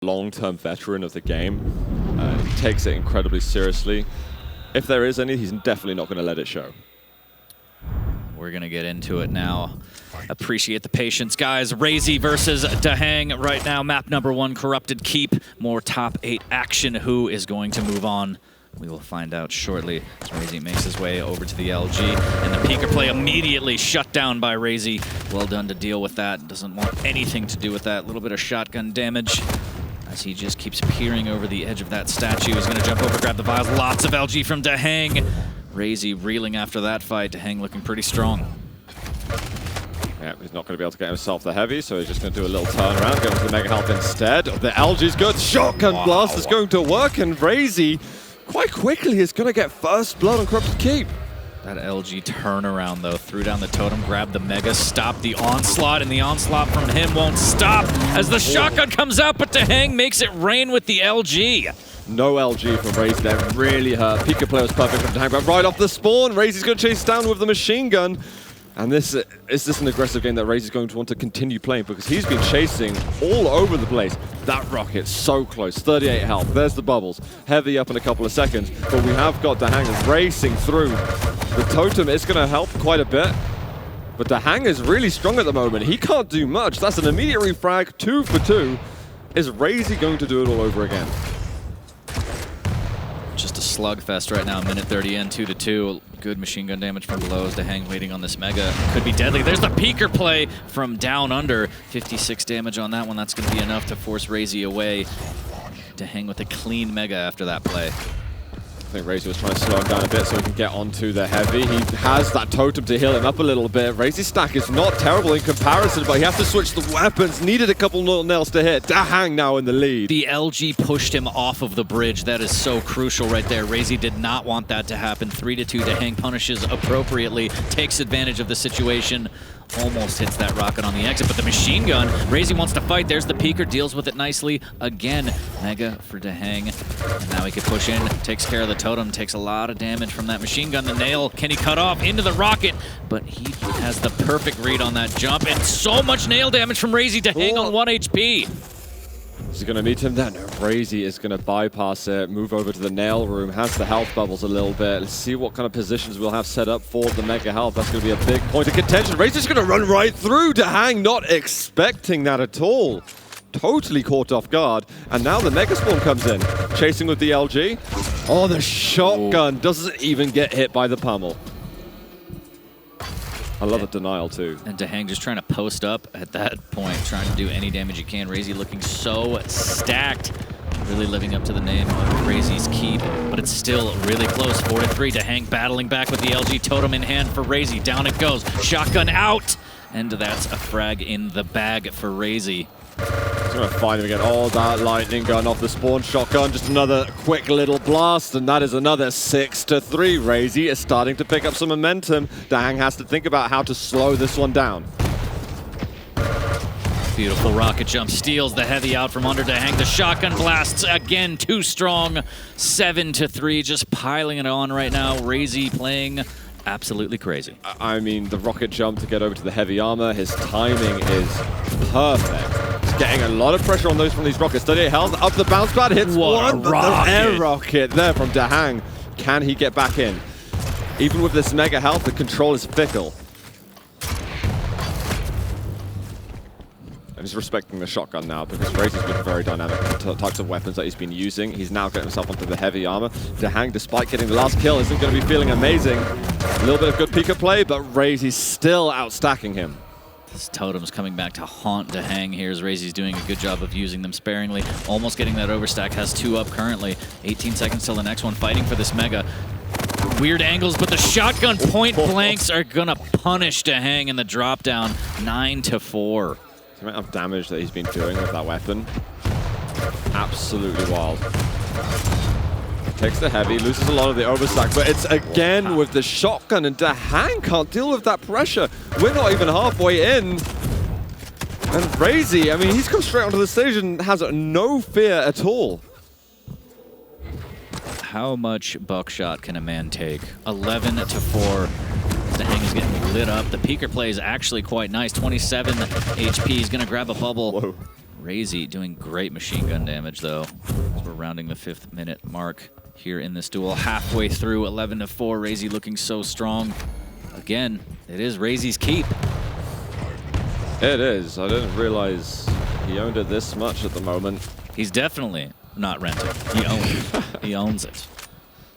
long-term veteran of the game. He takes it incredibly seriously. If there is any, he's definitely not going to let it show. We're going to get into it now. Appreciate the patience, guys. RAISY versus DAHANG right now. Map number 1, Corrupted Keep. More top 8 action. Who is going to move on? We will find out shortly as RAISY makes his way over to the LG. And the peeker play immediately shut down by RAISY. Well done to deal with that. Doesn't want anything to do with that. A little bit of shotgun damage as he just keeps peering over the edge of that statue. He's going to jump over, grab the vials. Lots of LG from DAHANG. RAISY reeling after that fight. DAHANG looking pretty strong. Yeah, he's not going to be able to get himself the heavy, so he's just going to do a little turnaround, go into the Mega Health instead. The LG's good. Shotgun blast is going to work, and RAISY quite quickly is going to get first blood on Corrupted Keep. That LG turnaround, though, threw down the totem, grabbed the Mega, stopped the onslaught, and the onslaught from him won't stop as the shotgun comes out, but DAHANG makes it rain with the LG. No LG from RAISY, that really hurt. Pika play was perfect from DAHANG, but right off the spawn, RAISY's going to chase down with the machine gun. And is this an aggressive game that RAISY's going to want to continue playing, because he's been chasing all over the place. That rocket so close, 38 health. There's the bubbles. Heavy up in a couple of seconds, but we have got DAHANG racing through. The totem is going to help quite a bit, but DAHANG is really strong at the moment. He can't do much. That's an immediate refrag, 2 for 2. Is RAISY going to do it all over again? Just a slugfest right now, minute 30 in, 2-2. Good machine gun damage from below as DAHANG waiting on this Mega. Could be deadly. There's the peeker play from down under. 56 damage on that one. That's going to be enough to force RAISY away. DAHANG with a clean Mega after that play. I think RAISY was trying to slow him down a bit so he can get onto the heavy. He has that totem to heal him up a little bit. RAISY's stack is not terrible in comparison, but he has to switch the weapons. Needed a couple nails to hit. DAHANG now in the lead. The LG pushed him off of the bridge. That is so crucial right there. RAISY did not want that to happen. 3-2. DAHANG punishes appropriately, takes advantage of the situation. Almost hits that rocket on the exit, but the machine gun, RAISY wants to fight. There's the peeker, deals with it nicely. Again, Mega for DAHANG. And now he can push in, takes care of the totem, takes a lot of damage from that machine gun. The nail, can he cut off into the rocket? But he has the perfect read on that jump, and so much nail damage from RAISY. DAHANG on 1 HP. Is he going to meet him there? No, RAISY is going to bypass it, move over to the nail room, has the health bubbles a little bit. Let's see what kind of positions we'll have set up for the Mega Health. That's going to be a big point of contention. RAISY's going to run right through DAHANG, not expecting that at all. Totally caught off guard. And now the Mega Spawn comes in, chasing with the LG. Oh, the shotgun doesn't even get hit by the pummel. I love the denial, too. And DAHANG just trying to post up at that point, trying to do any damage he can. RAISY looking so stacked. Really living up to the name of RAISY's Keep, but it's still really close. 4-3. DAHANG battling back with the LG totem in hand for RAISY. Down it goes. Shotgun out. And that's a frag in the bag for RAISY. He's going to find him again. Oh, that lightning gun off the spawn shotgun. Just another quick little blast, and that is another 6-3. RAISY is starting to pick up some momentum. DAHANG has to think about how to slow this one down. Beautiful rocket jump, steals the heavy out from under DAHANG. The shotgun blasts again, too strong. 7-3, just piling it on right now. RAISY playing absolutely crazy. I mean, the rocket jump to get over to the heavy armor, his timing is perfect. He's getting a lot of pressure on those from these rockets. 38 health, up the bounce pad, hits one, but the air rocket there from DAHANG. Can he get back in? Even with this Mega Health, the control is fickle. And he's respecting the shotgun now, because RAISY's been very dynamic with the types of weapons that he's been using. He's now getting himself onto the heavy armor. DAHANG, despite getting the last kill, isn't going to be feeling amazing. A little bit of good peeker play, but RAISY's still outstacking him. This totem's coming back to haunt DAHANG here as RAISY's doing a good job of using them sparingly. Almost getting that overstack, has 2 up currently. 18 seconds till the next one, fighting for this Mega. Weird angles, but the shotgun point blanks are gonna punish DAHANG in the drop down. 9-4. The amount of damage that he's been doing with that weapon, absolutely wild. Takes the heavy, loses a lot of the overstack, but it's again with the shotgun, and DAHANG can't deal with that pressure. We're not even halfway in. And RAISY, I mean, he's come straight onto the stage and has no fear at all. How much buckshot can a man take? 11-4. DAHANG is getting lit up. The peeker play is actually quite nice. 27 HP. He's going to grab a bubble. Whoa. RAISY doing great machine gun damage, though. As we're rounding the 5th minute mark here in this duel. Halfway through, 11-4. RAISY looking so strong. Again, it is RAISY's keep. It is. I didn't realize he owned it this much at the moment. He's definitely not renting. He owns it. He owns it.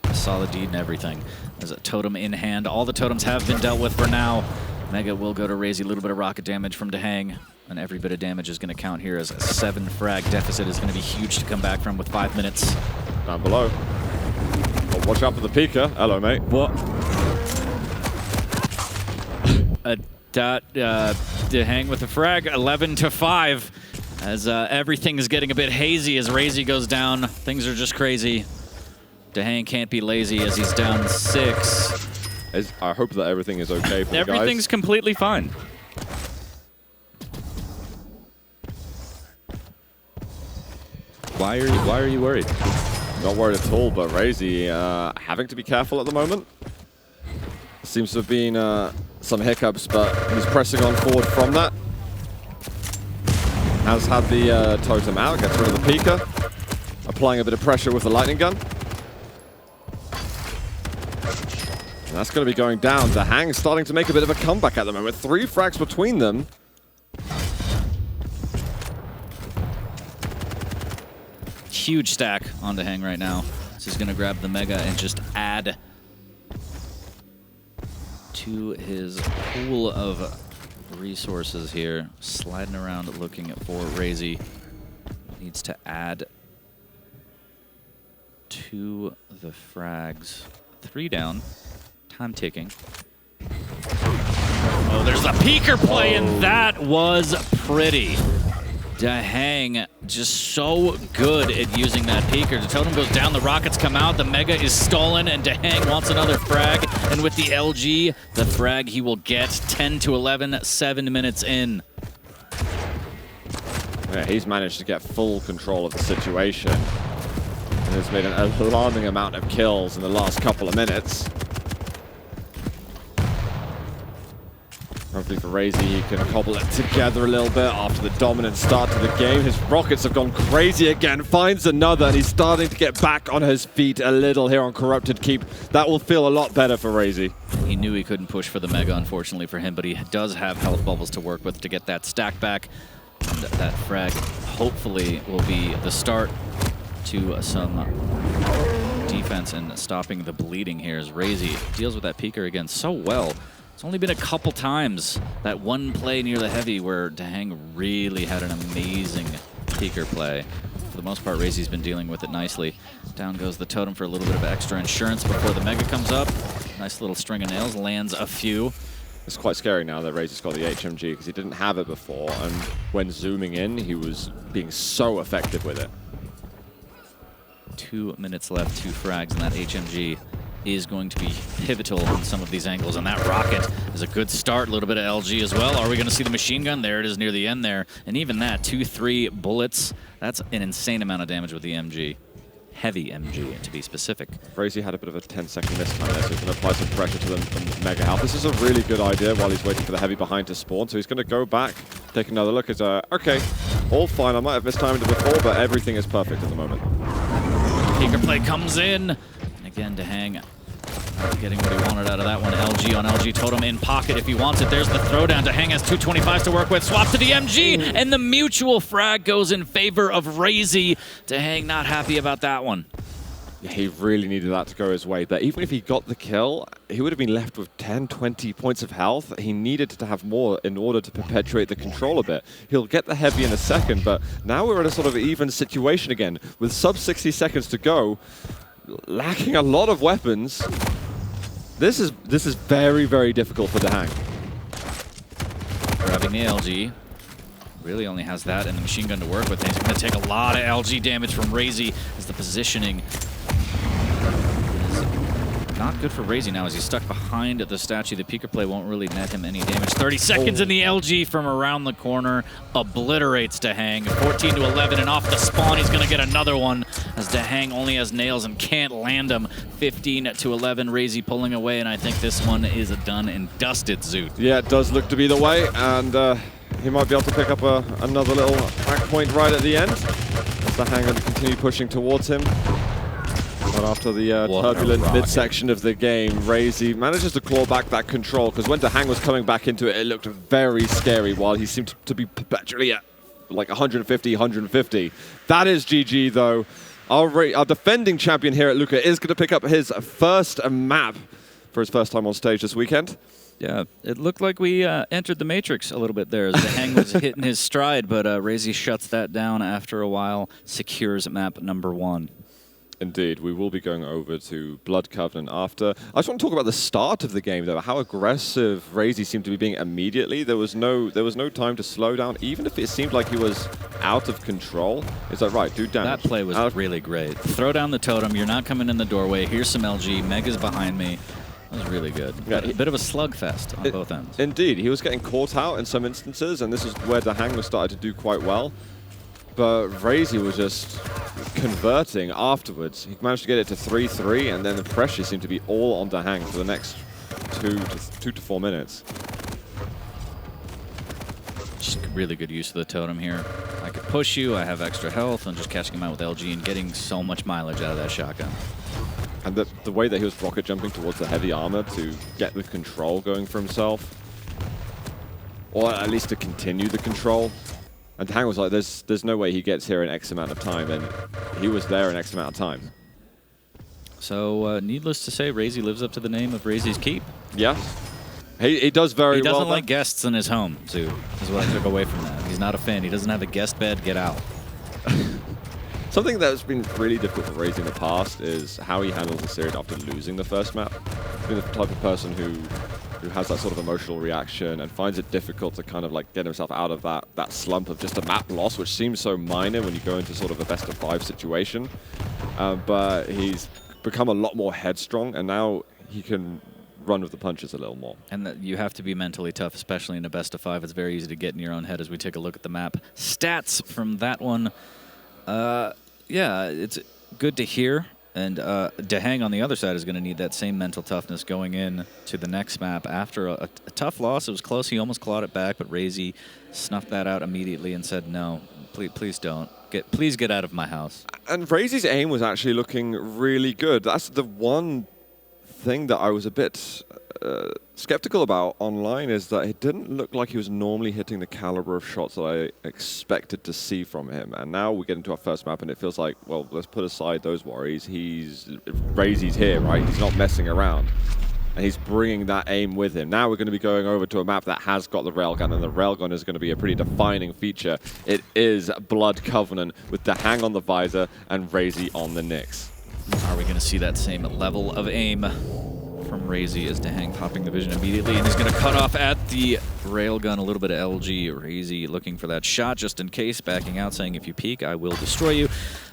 A solid deed and everything. There's a totem in hand. All the totems have been dealt with for now. Mega will go to RAISY. A little bit of rocket damage from DAHANG. And every bit of damage is going to count here as a 7 frag deficit is going to be huge to come back from with 5 minutes. Down below. Oh, watch out for the Pika. Hello, mate. What? DAHANG with the frag, 11-5. As everything is getting a bit hazy as RAISY goes down. Things are just crazy. DAHANG can't be lazy as he's down 6. I hope that everything is okay for you guys. Everything's completely fine. Why are you worried? Not worried at all, but RAISY having to be careful at the moment. Seems to have been some hiccups, but he's pressing on forward from that. Has had the totem out, gets rid of the Pika. Applying a bit of pressure with the lightning gun. And that's going to be going down. DAHANG starting to make a bit of a comeback at the moment. 3 frags between them. Huge stack on DAHANG right now. So he's going to grab the Mega and just add to his pool of resources here. Sliding around looking for RAISY. Needs to add to the frags. 3 down. Time ticking. Oh, there's a peeker play, and that was pretty. DAHANG just so good at using that peeker. The totem goes down, the rockets come out, the Mega is stolen, and DAHANG wants another frag. And with the LG, the frag he will get 10-11, 7 minutes in. Yeah, he's managed to get full control of the situation. And has made an alarming amount of kills in the last couple of minutes. Hopefully for RAISY, he can cobble it together a little bit after the dominant start to the game. His rockets have gone crazy again, finds another, and he's starting to get back on his feet a little here on Corrupted Keep. That will feel a lot better for RAISY. He knew he couldn't push for the Mega, unfortunately for him, but he does have health bubbles to work with to get that stack back. And that frag hopefully will be the start to some defense and stopping the bleeding here as RAISY deals with that peeker again so well. It's only been a couple times, that one play near the heavy where DAHANG really had an amazing peeker play. For the most part, RAISY's been dealing with it nicely. Down goes the totem for a little bit of extra insurance before the Mega comes up. Nice little string of nails, lands a few. It's quite scary now that RAISY's got the HMG because he didn't have it before, and when zooming in, he was being so effective with it. 2 minutes left, 2 frags, and that HMG is going to be pivotal in some of these angles. And that rocket is a good start. A little bit of LG as well. Are we going to see the machine gun? There it is near the end there. And even that, 2-3 bullets. That's an insane amount of damage with the MG. Heavy MG, to be specific. RAISY had a bit of a 10-second miss time there, so he's going to apply some pressure to the Mega Health. This is a really good idea while he's waiting for the heavy behind to spawn. So he's going to go back, take another look. It's okay, all fine. I might have mistimed it before, but everything is perfect at the moment. Peeker play comes in. And again, DAHANG getting what he wanted out of that one. LG on LG, totem in pocket if he wants it. There's the throwdown. DAHANG has 225s to work with. Swap to the MG, and the mutual frag goes in favor of RAISY. DAHANG not happy about that one. Yeah, he really needed that to go his way. But even if he got the kill, he would have been left with 10, 20 points of health. He needed to have more in order to perpetuate the control a bit. He'll get the heavy in a second, but now we're in a sort of even situation again. With sub 60 seconds to go, lacking a lot of weapons. This is very, very difficult for DAHANG. Grabbing the LG. Really only has that and the machine gun to work with. He's going to take a lot of LG damage from RAISY as the positioning is not good for RAISY now as he's stuck behind the statue. The peeker play won't really net him any damage. 30 seconds in the LG from around the corner. Obliterates DAHANG. 14-11 and off the spawn. He's going to get another one as DAHANG only has nails and can't land them. 15-11. RAISY pulling away, and I think this one is done and dusted, Zoot. Yeah, it does look to be the way, and he might be able to pick up another little back point right at the end. As DAHANG going to continue pushing towards him. But after the turbulent midsection of the game, RAISY manages to claw back that control, because when DAHANG was coming back into it, it looked very scary, while he seemed to be perpetually at like 150, 150. That is GG, though. Our defending champion here at Luca is going to pick up his first map for his first time on stage this weekend. Yeah, it looked like we entered the Matrix a little bit there as DAHANG was hitting his stride, but RAISY shuts that down after a while, secures map number 1. Indeed, we will be going over to Blood Covenant after. I just want to talk about the start of the game, though. How aggressive RAISY seemed to be being immediately. There was no time to slow down, even if it seemed like he was out of control. It's like, right, do damage. That play was really great. Throw down the totem. You're not coming in the doorway. Here's some LG. Mega's behind me. That was really good. Yeah, a bit of a slugfest on both ends. Indeed, he was getting caught out in some instances, and this is where DAHANG was starting to do quite well. But RAISY was just converting afterwards. He managed to get it to 3-3, and then the pressure seemed to be all on DAHANG for the next 2 to 4 minutes. Just really good use of the totem here. I could push you, I have extra health, and just catching him out with LG and getting so much mileage out of that shotgun. And the way that he was rocket jumping towards the heavy armor to get the control going for himself, or at least to continue the control. And DAHANG was like, there's no way he gets here in X amount of time, and he was there in X amount of time. So, needless to say, RAISY lives up to the name of RAISY's Keep. Yeah. He does very well. He doesn't like guests in his home, Zoo, is what I took away from that. He's not a fan. He doesn't have a guest bed. Get out. Something that's been really difficult for RAISY in the past is how he handles the series after losing the first map. He's been the type of person who has that sort of emotional reaction and finds it difficult to kind of like get himself out of that slump of just a map loss, which seems so minor when you go into sort of a best of 5 situation. But he's become a lot more headstrong, and now he can run with the punches a little more. And that you have to be mentally tough, especially in a best of 5. It's very easy to get in your own head as we take a look at the map. Stats from that one. Yeah, it's good to hear. And DAHANG on the other side is going to need that same mental toughness going in to the next map. After a tough loss, it was close. He almost clawed it back, but RAISY snuffed that out immediately and said, no, please don't. Please get out of my house. And RAISY's aim was actually looking really good. That's the one thing that I was a bit skeptical about online, is that it didn't look like he was normally hitting the caliber of shots that I expected to see from him. And now we get into our first map, and it feels like, well, let's put aside those worries. RAISY's here, right? He's not messing around. And he's bringing that aim with him. Now we're going to be going over to a map that has got the railgun, and the railgun is going to be a pretty defining feature. It is Blood Covenant with DAHANG on the visor and RAISY on the Nyx. Are we going to see that same level of aim from RAISY as DAHANG popping the vision immediately, and he's going to cut off at the railgun. A little bit of LG. RAISY looking for that shot just in case, backing out, saying if you peek, I will destroy you.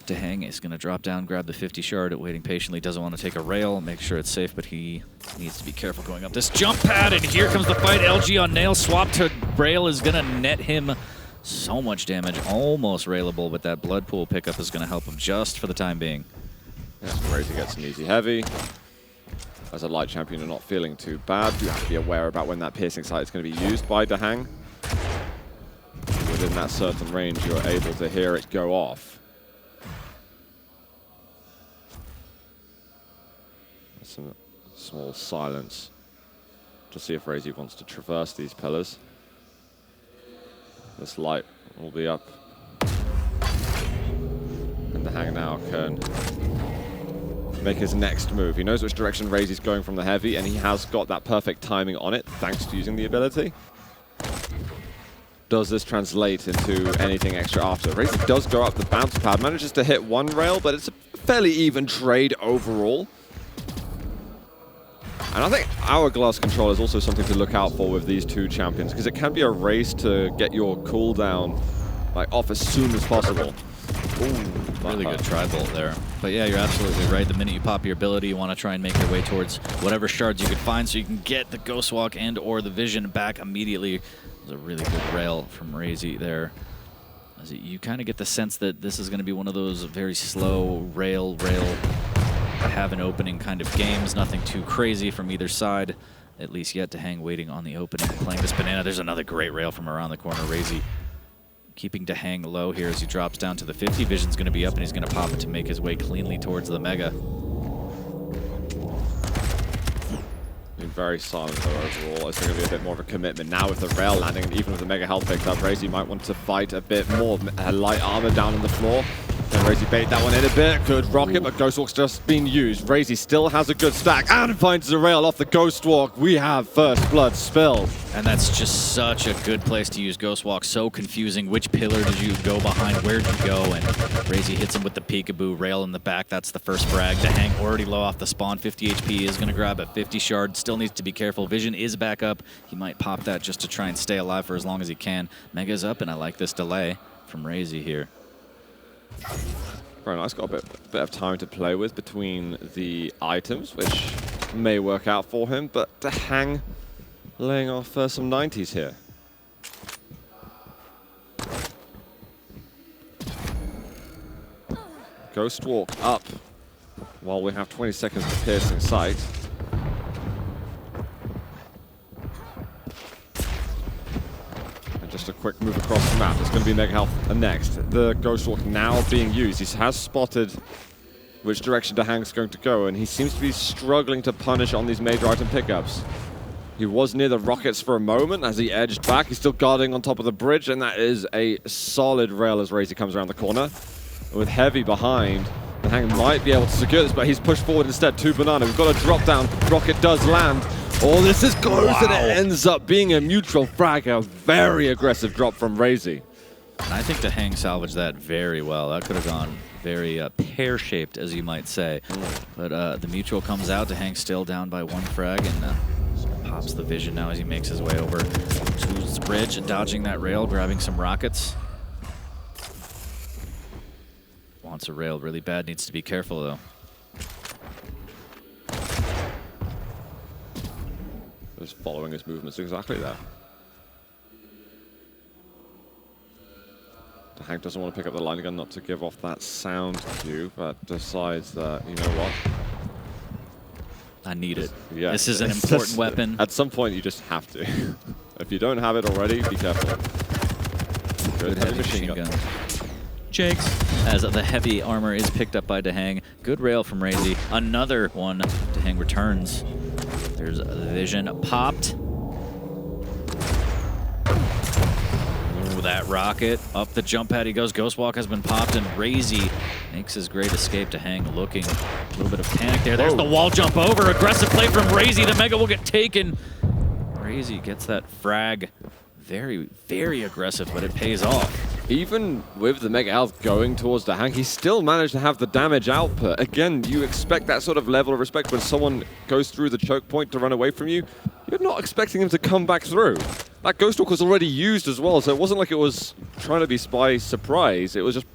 DAHANG is going to drop down, grab the 50 shard, waiting patiently, doesn't want to take a rail, make sure it's safe, but he needs to be careful going up this jump pad, and here comes the fight. LG on nail, swap to rail is going to net him so much damage, almost railable, but that blood pool pickup is going to help him just for the time being. Yeah, RAISY gets an easy heavy. As a light champion, you're not feeling too bad. You have to be aware about when that piercing sight is going to be used by DAHANG. Within that certain range, you're able to hear it go off. Some small silence to see if RAISY wants to traverse these pillars. This light will be up. And DAHANG now can make his next move. He knows which direction RAISY's going from the heavy, and he has got that perfect timing on it, thanks to using the ability. Does this translate into anything extra after? RAISY does go up the bounce pad, manages to hit one rail, but it's a fairly even trade overall. And I think Hourglass control is also something to look out for with these two champions, because it can be a race to get your cooldown off as soon as possible. Ooh, really good tri-bolt there. But yeah, you're absolutely right. The minute you pop your ability, you want to try and make your way towards whatever shards you can find so you can get the Ghost Walk and or the Vision back immediately. It was a really good rail from RAISY there. As you kind of get the sense that this is going to be one of those very slow rail, have an opening kind of games. Nothing too crazy from either side. at least yet. DAHANG waiting on the opening, playing this banana. There's another great rail from around the corner. RAISY keeping DAHANG low here as he drops down to the 50. Vision's going to be up, and he's going to pop it to make his way cleanly towards the Mega. Being very silent though overall. It's going to be a bit more of a commitment now with the rail landing, and even with the Mega health picked up, RAISY might want to fight a bit more. Light armor down on the floor. Then RAISY bait that one in a bit. Good rocket, but Ghostwalk's just been used. RAISY still has a good stack and finds the rail off the Ghostwalk. We have first blood spill. And that's just such a good place to use Ghostwalk. So confusing. Which pillar did you go behind? Where'd you go? And RAISY hits him with the peekaboo. Rail in the back. That's the first frag. DAHANG already low off the spawn. 50 HP is going to grab a 50 shard. Still needs to be careful. Vision is back up. He might pop that just to try and stay alive for as long as he can. Mega's up, and I like this delay from RAISY here. Very nice. Got a bit of time to play with between the items, which may work out for him, but DAHANG laying off some 90s here. Ghostwalk up while we have 20 seconds to piercing sight. Just a quick move across the map. It's going to be Mega Health next. The Ghostwalk now being used. He has spotted which direction DAHANG's going to go, and he seems to be struggling to punish on these major item pickups. He was near the rockets for a moment as he edged back. He's still guarding on top of the bridge, and that is a solid rail as RAISY comes around the corner. With Heavy behind, DAHANG might be able to secure this, but he's pushed forward instead to Banana. We've got a drop down. Rocket does land. Oh, this is close, wow. And it ends up being a mutual frag. A very aggressive drop from RAISY. And I think DAHANG salvaged that very well. That could have gone very pear-shaped, as you might say. But the mutual comes out. DAHANG still down by one frag, and pops the vision now as he makes his way over to the bridge and dodging that rail, grabbing some rockets. Wants a rail really bad, needs to be careful though. Just following his movements exactly there. DAHANG doesn't want to pick up the line gun, not to give off that sound cue, but decides that, you know what? I need it. Yeah, this is an important weapon. At some point, you just have to. If you don't have it already, be careful. Good heavy machine gun. Jakes, as the heavy armor is picked up by DAHANG. Good rail from RAISY. Another one. DAHANG returns. There's a vision popped. Ooh, that rocket. Up the jump pad he goes. Ghostwalk has been popped, and RAISY makes his great escape. DAHANG looking a little bit of panic there. There's the wall jump over. Aggressive play from RAISY. The Mega will get taken. RAISY gets that frag. Very, very aggressive, but it pays off. Even with the Mega Health going towards DAHANG, he still managed to have the damage output. Again, you expect that sort of level of respect when someone goes through the choke point to run away from you. You're not expecting him to come back through. That Ghostwalk was already used as well, so it wasn't like it was trying to be by surprise. It was just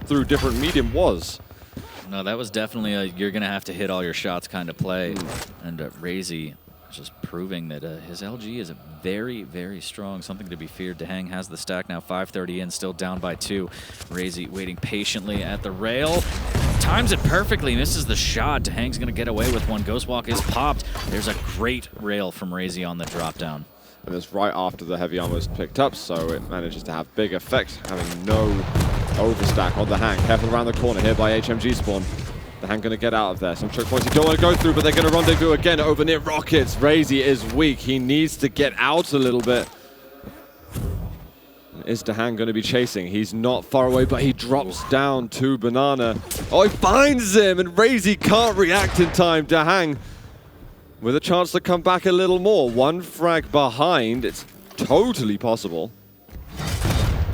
through different medium was. No, that was definitely a you're going to have to hit all your shots kind of play. And RAISY just proving that his LG is very, very strong, something to be feared. DAHANG has the stack now, 5:30 in, still down by 2. RAISY waiting patiently at the rail. Times it perfectly, misses the shot. DAHANG's going to get away with one. Ghostwalk is popped. There's a great rail from RAISY on the drop down. And it's right after the heavy armor is picked up, so it manages to have big effect, having no overstack on DAHANG. Careful around the corner here by HMG spawn. DAHANG going to get out of there. Some choke points he don't want to go through, but they're going to rendezvous again over near rockets. RAISY is weak. He needs to get out a little bit. Is DAHANG going to be chasing? He's not far away, but he drops down to Banana. Oh, he finds him, and RAISY can't react in time. DAHANG with a chance to come back a little more. One frag behind. It's totally possible.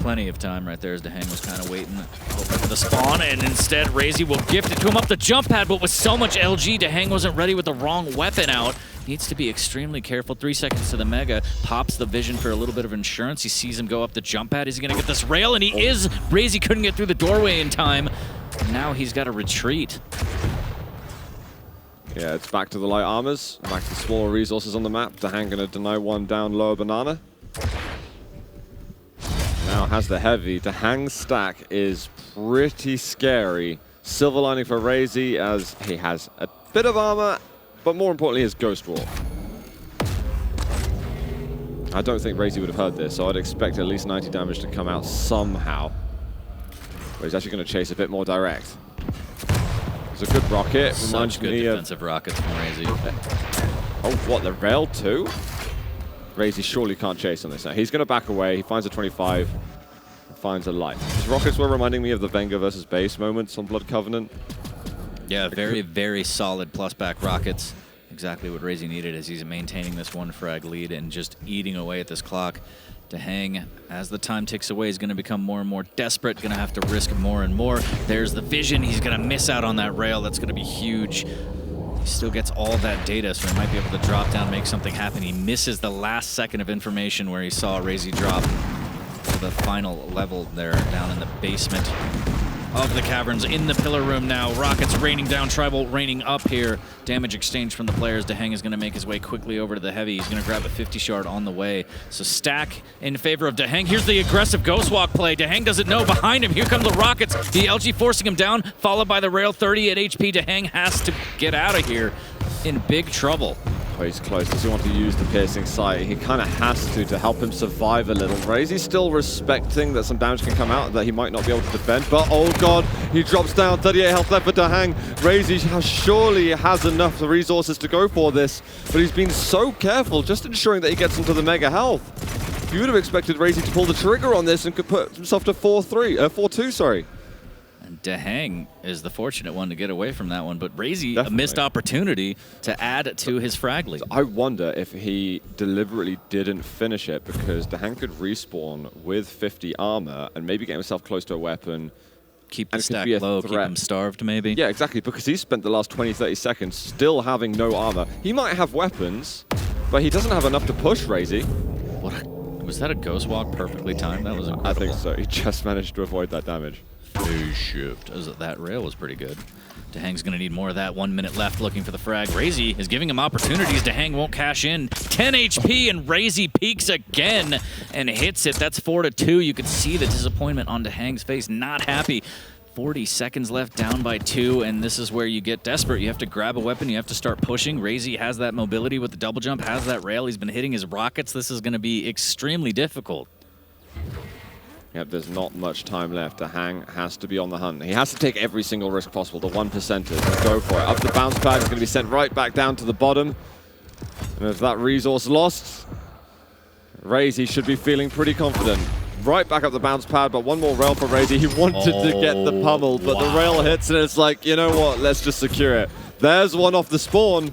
Plenty of time right there as DAHANG was kind of waiting for the spawn, and instead RAISY will gift it to him up the jump pad, but with so much LG, DAHANG wasn't ready with the wrong weapon out. Needs to be extremely careful. 3 seconds to the Mega. Pops the vision for a little bit of insurance. He sees him go up the jump pad. Is he going to get this rail? And he is. RAISY couldn't get through the doorway in time. Now he's got to retreat. Yeah, it's back to the light armors. Back to smaller resources on the map. DAHANG going to deny one down lower Banana. Now has the heavy. DAHANG's stack is pretty scary. Silver lining for RAISY as he has a bit of armor but more importantly, his Ghost Walk. I don't think RAISY would have heard this, so I'd expect at least 90 damage to come out somehow. But he's actually going to chase a bit more direct. It's a good rocket. Such good defensive rockets from RAISY. Oh, what, the rail too? RAISY surely can't chase on this now. He's going to back away. He finds a 25. Finds a light. His rockets were reminding me of the Venga versus base moments on Blood Covenant. Yeah, very, very solid plus back rockets. Exactly what RAISY needed as he's maintaining this one frag lead and just eating away at this clock. DAHANG, as the time ticks away, is going to become more and more desperate, going to have to risk more and more. There's the vision. He's going to miss out on that rail. That's going to be huge. He still gets all that data, so he might be able to drop down, make something happen. He misses the last second of information where he saw RAISY drop to the final level there down in the basement of the caverns. In the pillar room now, rockets raining down, Tribal raining up here. Damage exchange from the players. DAHANG is going to make his way quickly over to the heavy. He's going to grab a 50 shard on the way. So stack in favor of DAHANG. Here's the aggressive Ghost Walk play. DAHANG doesn't know. Behind him, here come the rockets. The LG forcing him down, followed by the rail. 30 at HP. DAHANG has to get out of here in big trouble. Oh, he's close. Does he want to use the piercing sight? He kind of has to help him survive a little. RAISY's still respecting that some damage can come out, that he might not be able to defend. But oh god, he drops down. 38 health left for DAHANG. RAISY surely has enough resources to go for this, but he's been so careful, just ensuring that he gets into the mega health. You would have expected RAISY to pull the trigger on this and could put himself to 4-2, sorry. DAHANG is the fortunate one to get away from that one, but RAISY a missed opportunity to add to his frag lead. I wonder if he deliberately didn't finish it because DAHANG could respawn with 50 armor and maybe get himself close to a weapon. Keep the stack low, keep him starved maybe. Yeah, exactly, because he spent the last 20-30 seconds still having no armor. He might have weapons, but he doesn't have enough to push RAISY. Was that a Ghost Walk perfectly timed? That was incredible. I think so. He just managed to avoid that damage. Phase shift. That rail was pretty good. DAHANG's going to need more of that. 1 minute left looking for the frag. RAISY is giving him opportunities. DAHANG won't cash in. 10 HP and RAISY peaks again and hits it. That's 4-2. You can see the disappointment on DAHANG's face. Not happy. 40 seconds left, down by 2, and this is where you get desperate. You have to grab a weapon. You have to start pushing. RAISY has that mobility with the double jump, has that rail. He's been hitting his rockets. This is going to be extremely difficult. Yep, there's not much time left. DAHANG has to be on the hunt. He has to take every single risk possible, the 1%ers. Go for it. Up the bounce pad, it's going to be sent right back down to the bottom. And if that resource lost, RAISY should be feeling pretty confident. Right back up the bounce pad, but one more rail for RAISY. He wanted to get the pummel, but the rail hits, and it's like, you know what, let's just secure it. There's one off the spawn.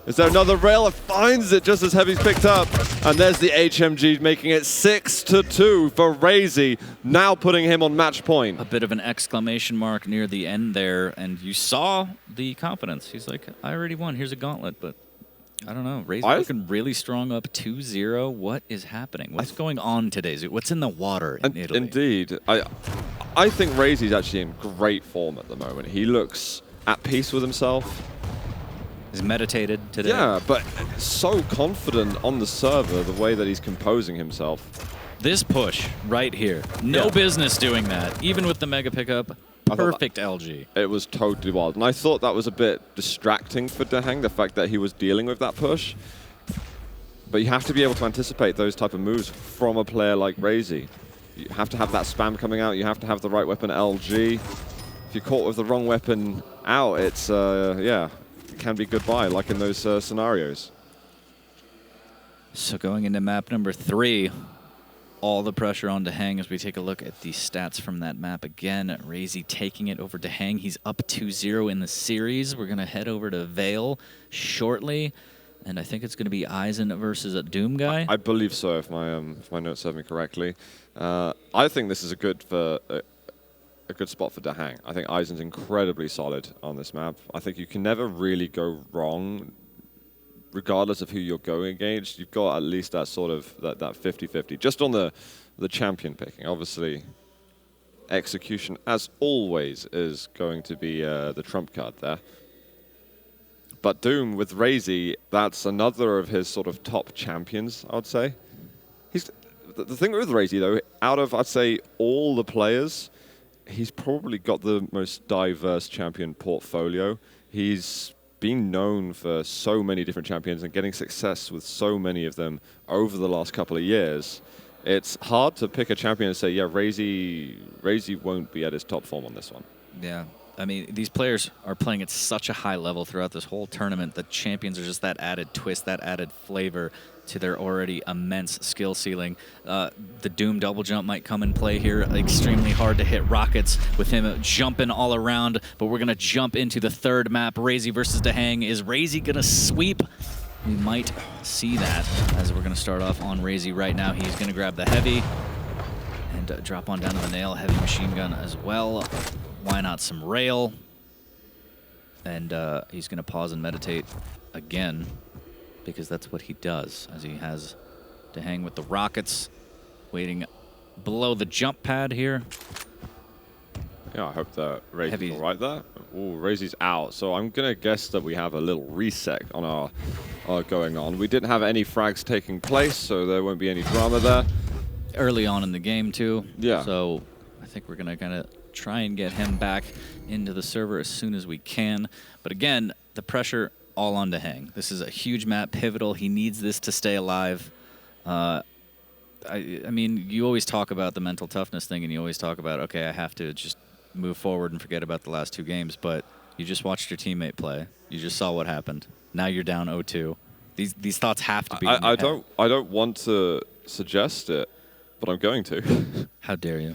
Is there another rail? It finds it just as Heavy's picked up. And there's the HMG making it 6-2 for RAISY, now putting him on match point. A bit of an exclamation mark near the end there, and you saw the confidence. He's like, I already won, here's a gauntlet, but I don't know. RAISY looking really strong up 2-0. What is happening? What's going on today? What's in the water in Italy? Indeed. I think RAISY's actually in great form at the moment. He looks at peace with himself. He's meditated today. Yeah, but so confident on the server, the way that he's composing himself. This push right here. No business doing that, even with the mega pickup. Perfect LG. It was totally wild. And I thought that was a bit distracting for DAHANG, the fact that he was dealing with that push. But you have to be able to anticipate those type of moves from a player like RAISY. You have to have that spam coming out. You have to have the right weapon LG. If you're caught with the wrong weapon out, it's, yeah, it can be goodbye, like in those scenarios. So going into map number 3, all the pressure on DAHANG as we take a look at the stats from that map again. RAISY taking it over DAHANG. He's up 2-0 in the series. We're going to head over to Vale shortly. And I think it's going to be Eisen versus a Doom guy. I believe so, if my notes serve me correctly. I think this is a good spot for DAHANG. I think Eisen's incredibly solid on this map. I think you can never really go wrong, regardless of who you're going against. You've got at least that sort of that 50-50. Just on the champion picking, obviously, execution, as always, is going to be the trump card there. But Doom with RAISY, that's another of his sort of top champions, I would say. The thing with RAISY, though, out of, I'd say, all the players, he's probably got the most diverse champion portfolio. He's being known for so many different champions and getting success with so many of them over the last couple of years, it's hard to pick a champion and say, yeah, RAISY won't be at his top form on this one. Yeah. I mean, these players are playing at such a high level throughout this whole tournament. The champions are just that added twist, that added flavor to their already immense skill ceiling. The Doom double jump might come in play here. Extremely hard to hit rockets with him jumping all around. But we're going to jump into the third map. RAISY versus DAHANG. Is RAISY going to sweep? We might see that as we're going to start off on RAISY right now. He's going to grab the heavy and drop on down to the nail. Heavy machine gun as well. Why not some rail? And he's going to pause and meditate again, because that's what he does, as he has DAHANG with the rockets waiting below the jump pad here. Yeah, I hope that RAISY's all right there. Ooh, RAISY's out, so I'm going to guess that we have a little reset on our going on. We didn't have any frags taking place, so there won't be any drama there. Early on in the game, too. Yeah. So I think we're going to kind of try and get him back into the server as soon as we can. But again, the pressure all on DAHANG. This is a huge map, pivotal. He needs this to stay alive. I mean, you always talk about the mental toughness thing, and you always talk about, okay, I have to just move forward and forget about the last 2 games. But you just watched your teammate play. You just saw what happened. Now you're down 0-2. These thoughts have to be. I don't want to suggest it, but I'm going to. How dare you?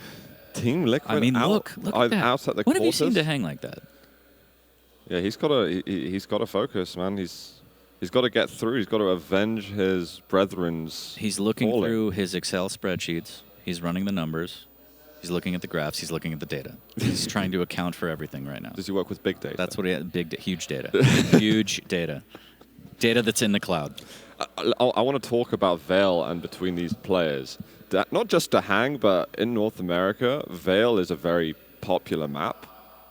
Team Liquid. I mean, out, look at that. Out at the when have you quarters. seen DAHANG like that? Yeah, he's got to focus, man. He's got to get through. He's got to avenge his brethren's. He's looking falling. through his Excel spreadsheets. He's running the numbers. He's looking at the graphs. He's looking at the data. He's trying to account for everything right now. Does he work with big data? That's what he huge data. Huge data. Data that's in the cloud. I want to talk about Vale and between these players. Not just DAHANG, but in North America, Vale is a very popular map.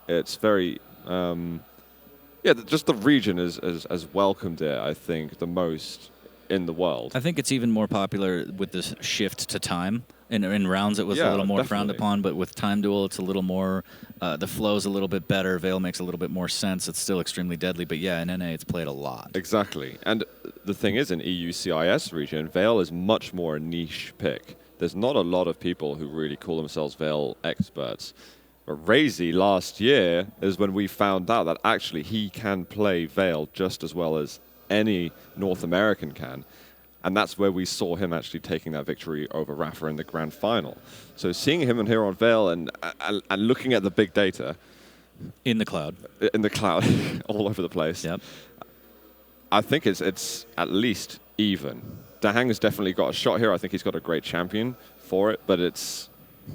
It's very, just the region has welcomed it, I think, the most in the world. I think it's even more popular with this shift to time. In rounds, it was a little more frowned upon, but with time duel, it's a little more, the flow's a little bit better. Vale makes a little bit more sense. It's still extremely deadly, but yeah, in NA, it's played a lot. Exactly. And the thing is, in EU CIS region, Vale is much more a niche pick. There's not a lot of people who really call themselves Vale experts. But RAISY last year is when we found out that actually he can play Vale just as well as any North American can. And that's where we saw him actually taking that victory over Rafa in the grand final. So seeing him in here on Vale and looking at the big data. In the cloud. In the cloud, all over the place. Yep. I think it's at least even. DAHANG has definitely got a shot here. I think he's got a great champion for it, but it's,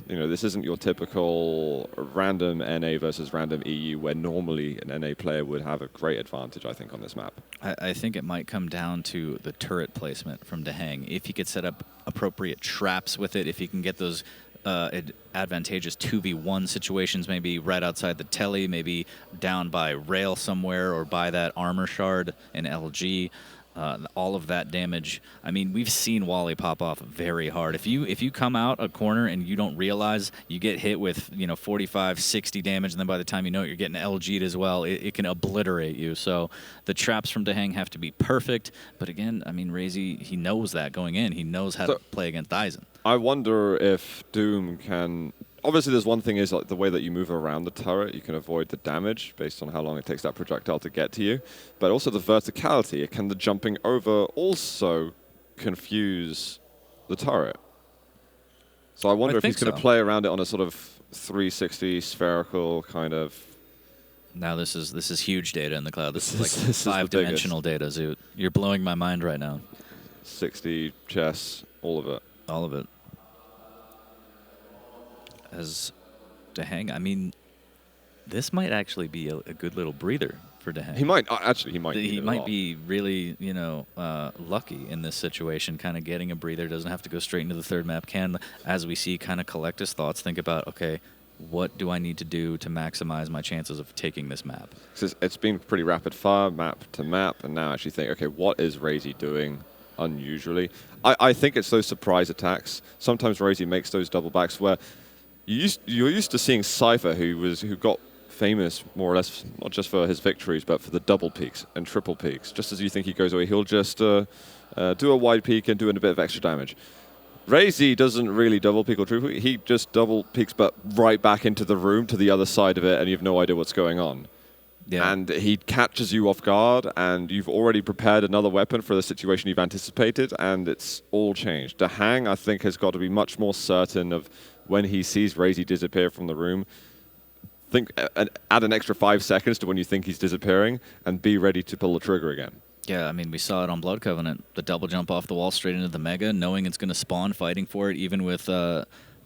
this isn't your typical random NA versus random EU where normally an NA player would have a great advantage, I think, on this map. I think it might come down to the turret placement from DAHANG. If he could set up appropriate traps with it, if he can get those advantageous 2v1 situations, maybe right outside the telly, maybe down by rail somewhere or by that armor shard in LG. All of that damage. I mean, we've seen Wally pop off very hard. If you come out a corner and you don't realize, you get hit with 45, 60 damage, and then by the time you know it, you're getting LG'd as well. It can obliterate you. So the traps from DAHANG have to be perfect. But again, I mean, RAISY, he knows that going in. He knows how to play against Aizen. I wonder if Doom can. Obviously, there's one thing is like the way that you move around the turret, you can avoid the damage based on how long it takes that projectile to get to you. But also the verticality, can the jumping over also confuse the turret? So I wonder if he's going to play around it on a sort of 360 spherical kind of. Now this is huge data in the cloud. This is like 5-dimensional data, Zoot. You're blowing my mind right now. 60 chess, all of it. All of it. As DAHANG, I mean, this might actually be a good little breather for DAHANG. He might actually. He might. He might be really, lucky in this situation. Kind of getting a breather. Doesn't have to go straight into the third map. Can, as we see, kind of collect his thoughts. Think about, okay, what do I need to do to maximize my chances of taking this map? It's been pretty rapid fire, map to map, and now actually think, okay, what is RAISY doing unusually? I think it's those surprise attacks. Sometimes RAISY makes those double backs where. You're used to seeing Cypher, who got famous, more or less, not just for his victories, but for the double peaks and triple peaks. Just as you think he goes away, he'll just do a wide peak and do a bit of extra damage. RAISY doesn't really double peak or triple peak. He just double peaks, but right back into the room to the other side of it, and you have no idea what's going on. Yeah. And he catches you off guard, and you've already prepared another weapon for the situation you've anticipated, and it's all changed. DAHANG, I think, has got to be much more certain of when he sees RAISY disappear from the room. Add an extra 5 seconds to when you think he's disappearing, and be ready to pull the trigger again. Yeah, I mean, we saw it on Blood Covenant. The double jump off the wall straight into the Mega, knowing it's going to spawn, fighting for it, even with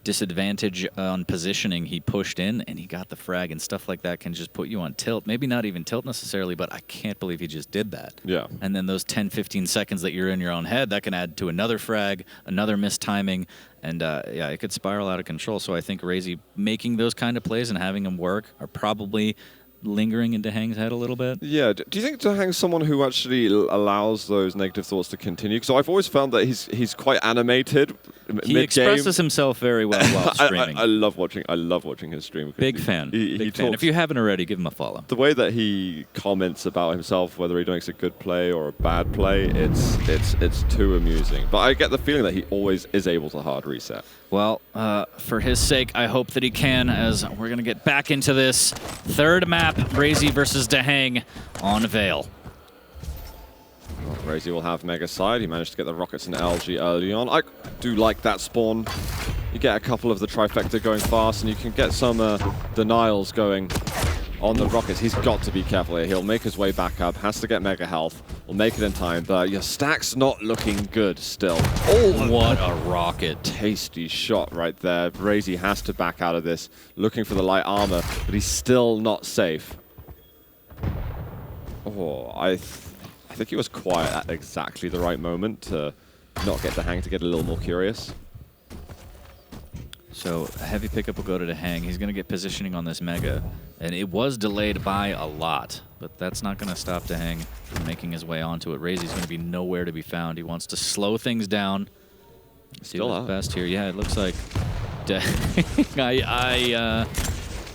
disadvantage on positioning, he pushed in and he got the frag, and stuff like that can just put you on tilt. Maybe not even tilt necessarily, but I can't believe he just did that. Yeah. And then those 10, 15 seconds that you're in your own head, that can add to another frag, another missed timing, and yeah, it could spiral out of control. So I think RAISY making those kind of plays and having them work are probably lingering into DAHANG's head a little bit. Yeah, do you think DAHANG's someone who actually allows those negative thoughts to continue? Because I've always found that he's quite animated. He expresses himself very well while streaming. I love watching his stream. Big fan. Big fan. If you haven't already, give him a follow. The way that he comments about himself, whether he makes a good play or a bad play, it's too amusing. But I get the feeling that he always is able to hard reset. Well, for his sake, I hope that he can, as we're going to get back into this third map, RAISY versus DAHANG on Vale. Well, RAISY will have Mega Side. He managed to get the rockets and LG early on. I do like that spawn. You get a couple of the trifecta going fast, and you can get some denials going on the rockets. He's got to be careful here. He'll make his way back up, has to get Mega Health. Will make it in time, but your stack's not looking good still. Oh, what a rocket. Tasty shot right there. RAISY has to back out of this, looking for the light armor, but he's still not safe. Oh, I think he was quiet at exactly the right moment to not get DAHANG, to get a little more curious. So a heavy pickup will go to DAHANG. He's going to get positioning on this Mega, and it was delayed by a lot, but that's not going to stop DAHANG from making his way onto it. RAISY's going to be nowhere to be found. He wants to slow things down. See what's best here. Yeah, it looks like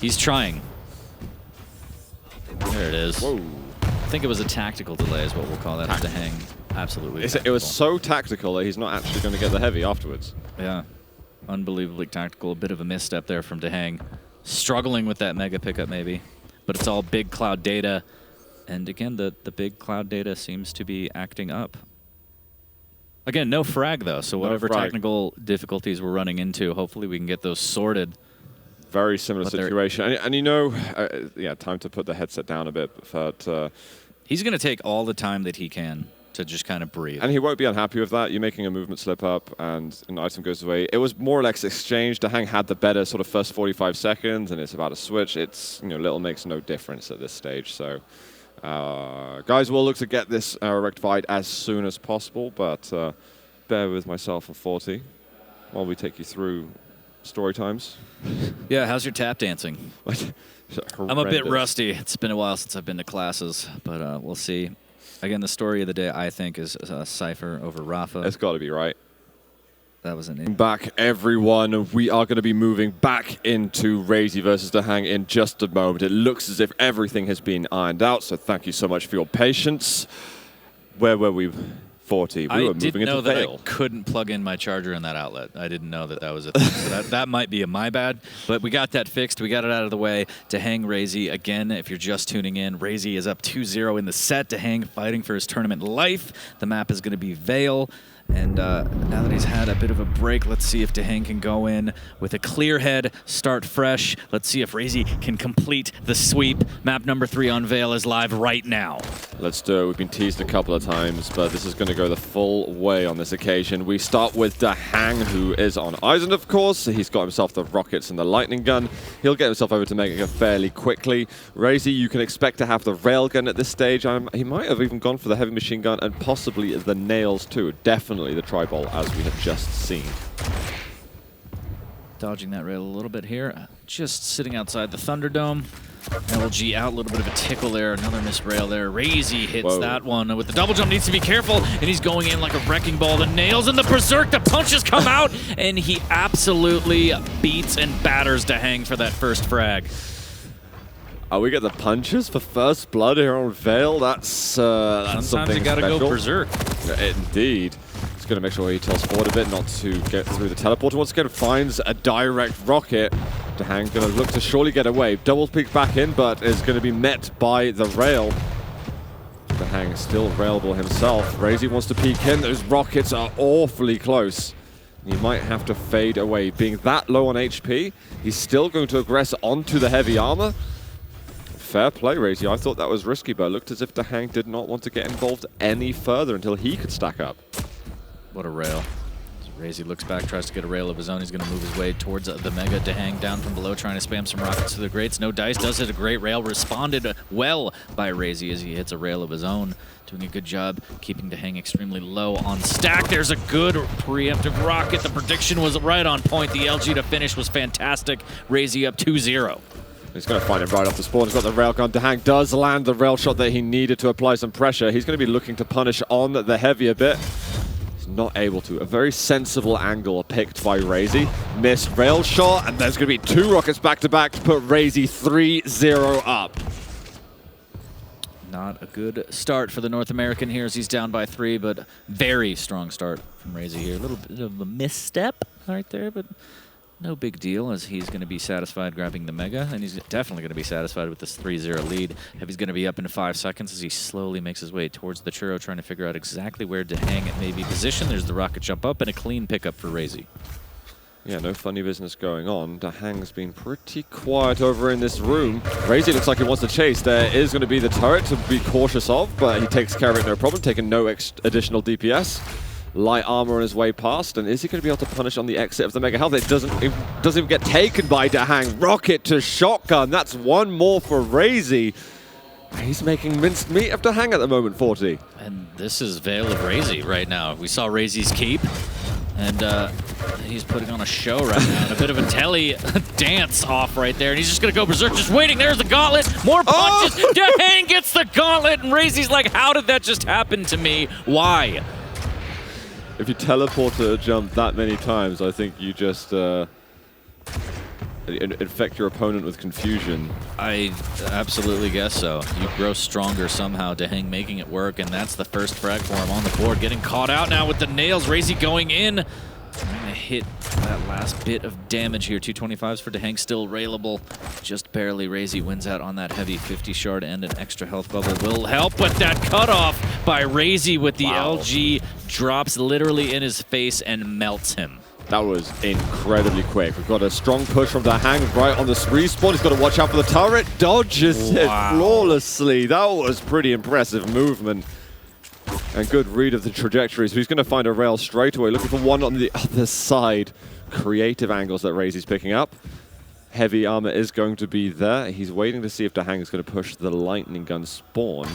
he's trying. There it is. Whoa. I think it was a tactical delay is what we'll call that. DAHANG absolutely It was so tactical that he's not actually going to get the heavy afterwards. Yeah. Unbelievably tactical. A bit of a misstep there from DAHANG. Struggling with that Mega pickup maybe. But it's all big cloud data. And again, the big cloud data seems to be acting up. Again, no frag though, so whatever technical difficulties we're running into, hopefully we can get those sorted. Very similar situation. And you know, yeah, time to put the headset down a bit. But he's going to take all the time that he can to just kind of breathe. And he won't be unhappy with that. You're making a movement slip up and an item goes away. It was more or less exchanged. DAHANG had the better sort of first 45 seconds, and it's about to switch. It's, you know, little makes no difference at this stage. So guys will look to get this rectified as soon as possible, but bear with myself for 40 while we take you through story times. Yeah, how's your tap dancing? I'm a bit rusty. It's been a while since I've been to classes, but we'll see. Again, the story of the day, I think, is Cypher over Rafa. It's got to be right. That was an... Back, everyone. We are going to be moving back into RAISY versus DAHANG in just a moment. It looks as if everything has been ironed out, so thank you so much for your patience. Where were we? 40. We were moving into Vale. I didn't know that I couldn't plug in my charger in that outlet. I didn't know that that was a thing. So that might be my bad. But we got that fixed. We got it out of the way. DAHANG RAISY. Again, if you're just tuning in, RAISY is up 2-0 in the set. DAHANG fighting for his tournament life. The map is going to be Vale. And now that he's had a bit of a break, let's see if DAHANG can go in with a clear head, start fresh. Let's see if RAISY can complete the sweep. Map number 3 on Vale is live right now. Let's do it. We've been teased a couple of times, but this is going to go the full way on this occasion. We start with DAHANG, who is on Eisen, of course. He's got himself the rockets and the lightning gun. He'll get himself over to Mega fairly quickly. RAISY, you can expect to have the railgun at this stage. He might have even gone for the heavy machine gun and possibly the nails too. Definitely the tri-ball, as we have just seen. Dodging that rail a little bit here. Just sitting outside the Thunderdome. LG out, a little bit of a tickle there. Another missed rail there. RAISY hits that one with the double jump. Needs to be careful, and he's going in like a wrecking ball. The nails and the berserk. The punches come out, and he absolutely beats and batters DAHANG for that first frag. Oh, we get the punches for first blood here on Vale. That's Sometimes something you gotta special. go berserk. Indeed. He's going to make sure he tells forward a bit, not to get through the teleporter. Once again, finds a direct rocket. DAHANG going to look to surely get away. Double peek back in, but is going to be met by the rail. DAHANG still railable himself. RAISY wants to peek in. Those rockets are awfully close. He might have to fade away. Being that low on HP, he's still going to aggress onto the heavy armor. Fair play, RAISY. I thought that was risky, but it looked as if DAHANG did not want to get involved any further until he could stack up. What a rail. RAISY looks back, tries to get a rail of his own. He's going to move his way towards the Mega. DAHANG down from below, trying to spam some rockets to the grates. No dice, does hit a great rail. Responded well by RAISY as he hits a rail of his own. Doing a good job keeping DAHANG extremely low on stack. There's a good preemptive rocket. The prediction was right on point. The LG to finish was fantastic. RAISY up 2-0. He's going to find him right off the spawn. He's got the railgun. DAHANG does land the rail shot that he needed to apply some pressure. He's going to be looking to punish on the heavy a bit. Not able to. A very sensible angle picked by RAISY. Missed rail shot, and there's going to be 2 rockets back-to-back to put RAISY 3-0 up. Not a good start for the North American here as he's down by 3, but very strong start from RAISY here. A little bit of a misstep right there, but no big deal as he's going to be satisfied grabbing the Mega, and he's definitely going to be satisfied with this 3-0 lead. Heavy's going to be up in 5 seconds as he slowly makes his way towards the churro, trying to figure out exactly where DAHANG may be positioned. There's the rocket jump up and a clean pickup for RAISY. Yeah, no funny business going on. DAHANG's been pretty quiet over in this room. RAISY looks like he wants to chase. There is going to be the turret to be cautious of, but he takes care of it no problem, taking no additional DPS. Light armor on his way past, and is he going to be able to punish on the exit of the Mega Health? It doesn't even get taken by DAHANG. Rocket to shotgun. That's 1 more for RAISY. He's making minced meat of DAHANG at the moment, 40. And this is Vale of RAISY right now. We saw RAISY's keep, and he's putting on a show right now. And a bit of a telly dance off right there, and he's just going to go berserk, just waiting. There's the gauntlet. More punches. Oh! DAHANG gets the gauntlet, and RAISY's like, how did that just happen to me? Why? If you teleport a jump that many times, I think you just infect your opponent with confusion. I absolutely guess so. You grow stronger somehow. DAHANG making it work, and that's the first frag for him on the board. Getting caught out now with the nails. RAISY going in. Trying to hit that last bit of damage here. 225s for DAHANG, still railable. Just barely. RAISY wins out on that heavy 50 shard, and an extra health bubble will help with that cutoff by RAISY with the LG. Drops literally in his face and melts him. That was incredibly quick. We've got a strong push from DAHANG right on this respawn. He's got to watch out for the turret. Dodges it flawlessly. That was pretty impressive movement. And good read of the trajectory. So he's going to find a rail straight away, looking for one on the other side. Creative angles that RAISY's picking up. Heavy armor is going to be there. He's waiting to see if DAHANG is going to push the lightning gun spawn.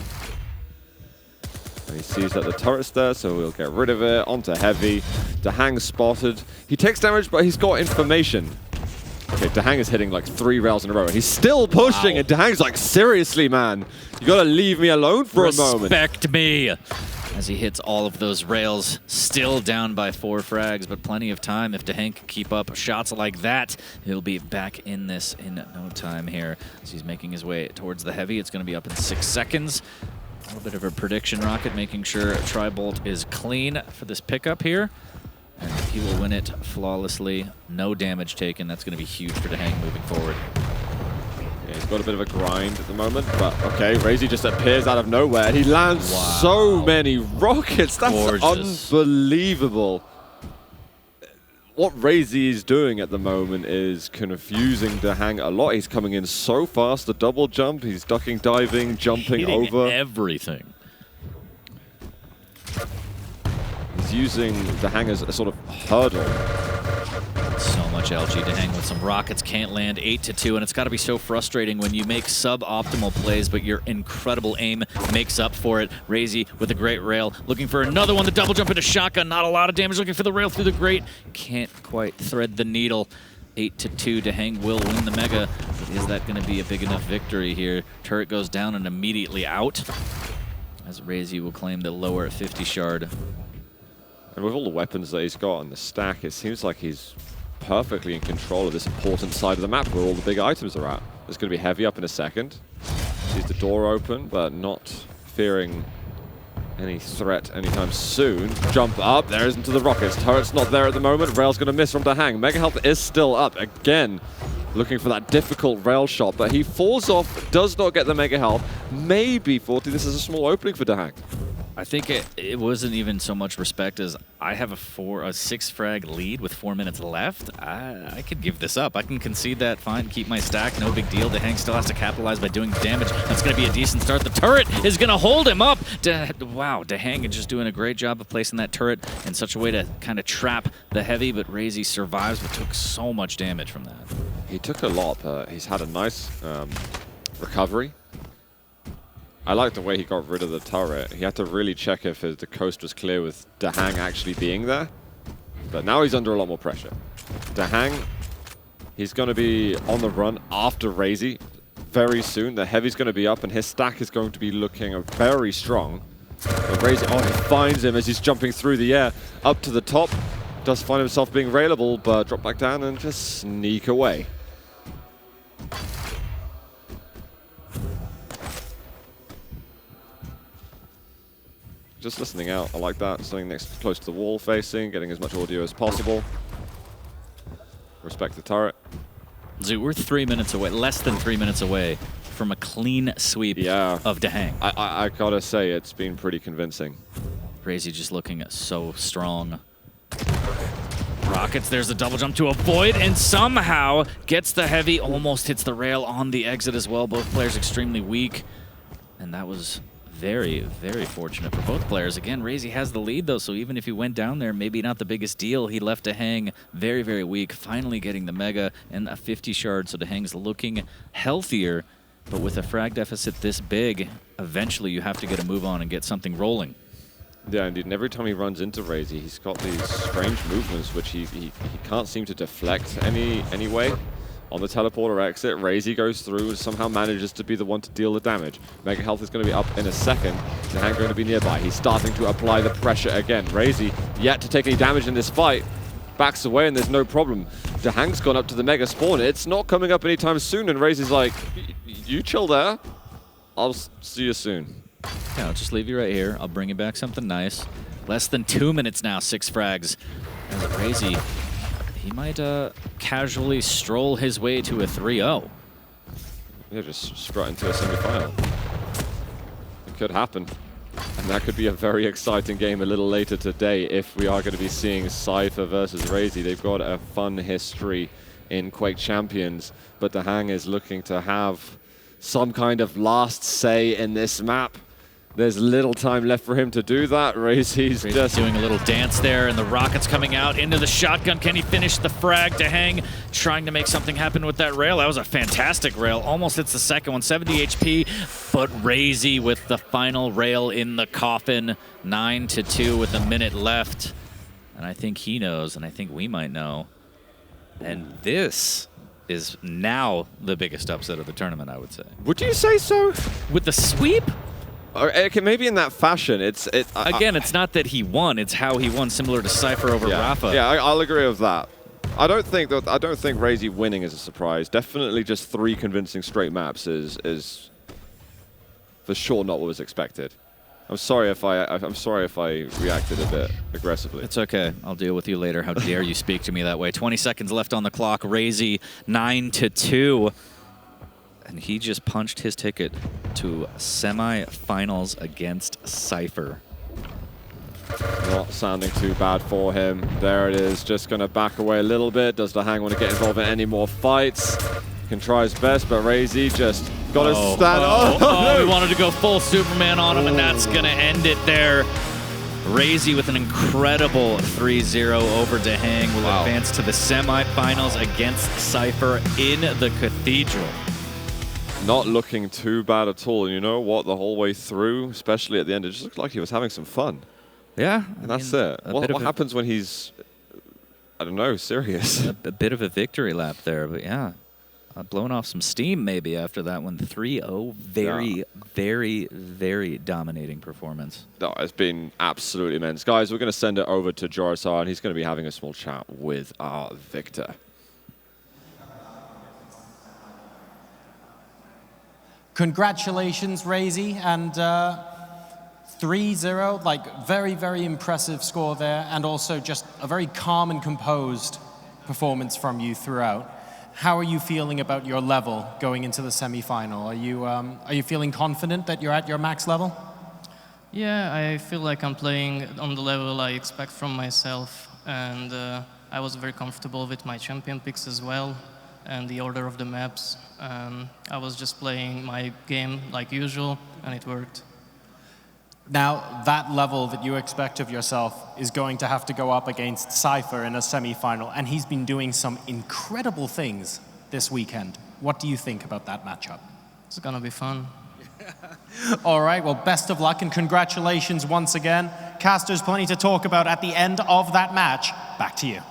And he sees that the turret's there, so we'll get rid of it. Onto heavy. DAHANG spotted. He takes damage, but he's got information. Okay, DAHANG is hitting like 3 rails in a row, and he's still pushing, and DAHANG's like, seriously, man, you gotta leave me alone for a moment. Respect me! As he hits all of those rails, still down by 4 frags, but plenty of time. If DAHANG can keep up shots like that, he'll be back in this in no time here. As he's making his way towards the heavy, it's gonna be up in 6 seconds. A little bit of a prediction rocket, making sure Tri-Bolt is clean for this pickup here. And he will win it flawlessly. No damage taken. That's going to be huge for DAHANG moving forward. Yeah, he's got a bit of a grind at the moment, but okay, RAISY just appears out of nowhere. He lands so many rockets. That's unbelievable. What RAISY is doing at the moment is confusing DAHANG a lot. He's coming in so fast, the double jump, he's ducking, diving, jumping over. Everything. He's using DAHANG as a sort of hurdle. So much LG. DAHANG with some rockets, can't land. 8-2, and it's got to be so frustrating when you make suboptimal plays, but your incredible aim makes up for it. RAISY with a great rail, looking for another one. The double jump into shotgun, not a lot of damage. Looking for the rail through the grate, can't quite thread the needle. 8-2, DAHANG will win the Mega, but is that going to be a big enough victory here? Turret goes down and immediately out, as RAISY will claim the lower 50 shard. And with all the weapons that he's got on the stack, it seems like he's perfectly in control of this important side of the map where all the big items are at. There's going to be heavy up in a second. Sees the door open, but not fearing any threat anytime soon. Jump up, there is into the rockets. Turret's not there at the moment. Rail's going to miss from DAHANG. Mega Health is still up again, looking for that difficult rail shot, but he falls off, does not get the Mega Health. Maybe 40, this is a small opening for DAHANG. I think it wasn't even so much respect as I have a 6 frag lead with 4 minutes left. I could give this up. I can concede that, fine, keep my stack, no big deal. DAHANG still has to capitalize by doing damage. That's going to be a decent start. The turret is going to hold him up. Wow, DAHANG is just doing a great job of placing that turret in such a way to kind of trap the heavy, but RAISY survives, but took so much damage from that. He took a lot, but he's had a nice recovery. I like the way he got rid of the turret. He had to really check if the coast was clear with DAHANG actually being there. But now he's under a lot more pressure. DAHANG, he's going to be on the run after RAISY very soon. The heavy's going to be up, and his stack is going to be looking very strong. But RAISY, oh, he finds him as he's jumping through the air up to the top. Does find himself being railable, but drop back down and just sneak away. Just listening out, I like that. Something next close to the wall facing, getting as much audio as possible. Respect the turret. Zoo, we're 3 minutes away, less than 3 minutes away from a clean sweep of DAHANG. I gotta say, it's been pretty convincing. RAISY just looking so strong. Rockets, there's a double jump to avoid, and somehow gets the heavy, almost hits the rail on the exit as well. Both players extremely weak, and that was very, very fortunate for both players. Again, RAISY has the lead, though, so even if he went down there, maybe not the biggest deal. He left DAHANG very, very weak, finally getting the Mega and a 50 shard, so DAHANG's looking healthier. But with a frag deficit this big, eventually you have to get a move on and get something rolling. Yeah, indeed. And every time he runs into RAISY, he's got these strange movements which he can't seem to deflect anyway. On the teleporter exit, RAISY goes through and somehow manages to be the one to deal the damage. Mega Health is going to be up in a second. DAHANG going to be nearby. He's starting to apply the pressure again. RAISY, yet to take any damage in this fight, backs away and there's no problem. DAHANG's gone up to the Mega spawn. It's not coming up anytime soon, and RAISY's like, you chill there. I'll see you soon. Yeah, I'll just leave you right here. I'll bring you back something nice. Less than 2 minutes now, 6 frags. As RAISY, he might casually stroll his way to a 3-0. Yeah, just strut into a semi-final. It could happen. And that could be a very exciting game a little later today if we are going to be seeing Cypher versus RAISY. They've got a fun history in Quake Champions, but DAHANG is looking to have some kind of last say in this map. There's little time left for him to do that. RAISY's just doing a little dance there, and the rockets coming out into the shotgun. Can he finish the frag? DAHANG trying to make something happen with that rail. That was a fantastic rail. Almost hits the second one, 70 HP, but RAISY with the final rail in the coffin. 9-2 with a minute left. And I think he knows, and I think we might know. And this is now the biggest upset of the tournament, I would say. Would you say so? With the sweep? Or, okay, maybe in that fashion. Again, it's not that he won; it's how he won, similar to Cypher over Rafa. Yeah, I'll agree with that. I don't think RAISY winning is a surprise. Definitely, just 3 convincing straight maps is for sure not what was expected. I'm sorry if I reacted a bit aggressively. It's okay. I'll deal with you later. How dare you speak to me that way? 20 seconds left on the clock. RAISY 9-2. And he just punched his ticket to semi-finals against Cypher. Not sounding too bad for him. There it is. Just going to back away a little bit. Does DAHANG want to get involved in any more fights? Can try his best, but RAISY just got to stand up. No. He wanted to go full Superman on him, and that's going to end it there. RAISY with an incredible 3-0 over DAHANG will advance to the semifinals against Cypher in the Cathedral. Not looking too bad at all. And you know what? The whole way through, especially at the end, it just looked like he was having some fun. Yeah. And that's it. What happens when he's, I don't know, serious? A bit of a victory lap there, but yeah. Blown off some steam maybe after that one. 3-0. Very, very, very dominating performance. No, it's been absolutely immense. Guys, we're going to send it over to Jorisar, and he's going to be having a small chat with our victor. Congratulations, RAISY, and 3-0, like very, very impressive score there, and also just a very calm and composed performance from you throughout. How are you feeling about your level going into the semi-final? Are you feeling confident that you're at your max level? Yeah, I feel like I'm playing on the level I expect from myself, and I was very comfortable with my champion picks as well, and the order of the maps. I was just playing my game like usual, and it worked. Now, that level that you expect of yourself is going to have to go up against Cypher in a semi-final, and he's been doing some incredible things this weekend. What do you think about that matchup? It's gonna be fun. All right, well, best of luck and congratulations once again. Casters, plenty to talk about at the end of that match. Back to you.